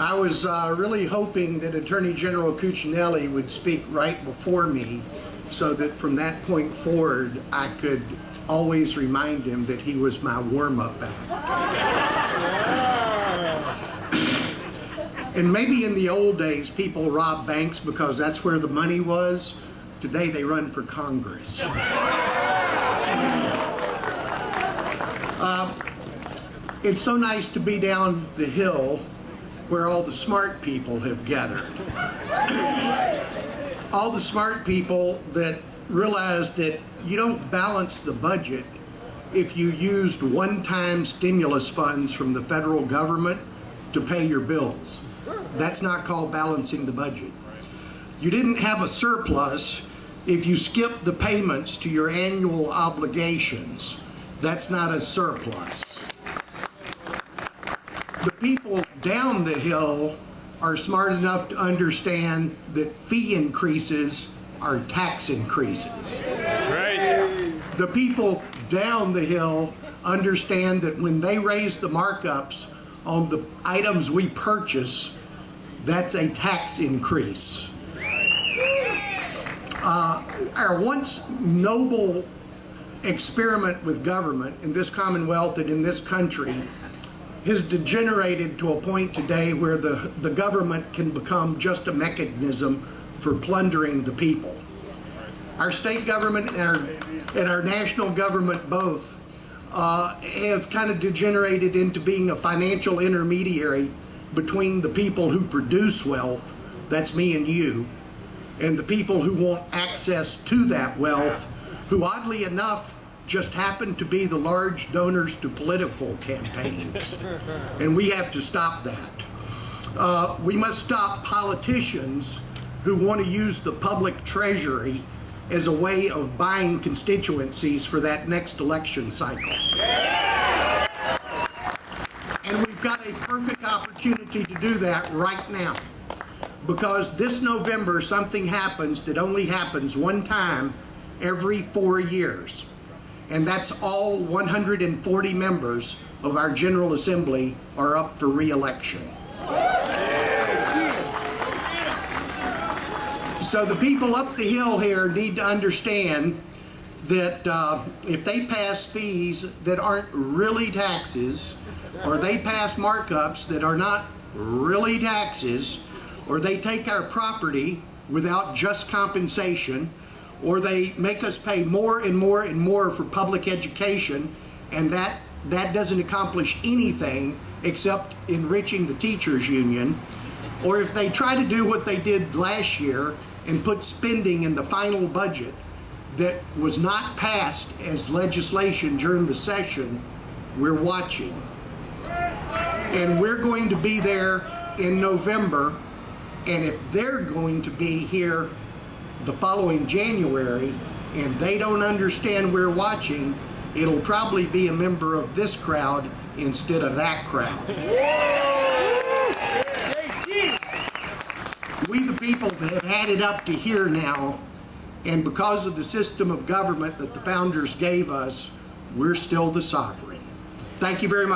I was really hoping that Attorney General Cuccinelli would speak right before me so that from that point forward I could always remind him that he was my warm-up act. And maybe in the old days people robbed banks because that's where the money was. Today they run for Congress. It's so nice to be down the hill where all the smart people have gathered. All the smart people that realize that you don't balance the budget if you used one-time stimulus funds from the federal government to pay your bills. That's not called balancing the budget. You didn't have a surplus if you skipped the payments to your annual obligations. That's not a surplus. The people down the hill are smart enough to understand that fee increases are tax increases. That's right. The people down the hill understand that when they raise the markups on the items we purchase, that's a tax increase. Our once noble experiment with government in this Commonwealth and in this country has degenerated to a point today where the government can become just a mechanism for plundering the people. Our state government and our national government both have kind of degenerated into being a financial intermediary between the people who produce wealth, that's me and you, and the people who want access to that wealth, who oddly enough just happen to be the large donors to political campaigns. And we have to stop that. We must stop politicians who want to use the public treasury as a way of buying constituencies for that next election cycle. And we've got a perfect opportunity to do that right now. Because this November something happens that only happens one time every 4 years. And that's all 140 members of our General Assembly are up for re-election. So the people up the hill here need to understand that if they pass fees that aren't really taxes, or they pass markups that are not really taxes, or they take our property without just compensation, or they make us pay more and more and more for public education, and that doesn't accomplish anything except enriching the teachers union, or if they try to do what they did last year and put spending in the final budget that was not passed as legislation during the session, we're watching. And we're going to be there in November, and if they're going to be here the following January and they don't understand we're watching, it'll probably be a member of this crowd instead of that crowd. We the people have had it up to here now, and because of the system of government that the founders gave us, we're still the sovereign. Thank you very much.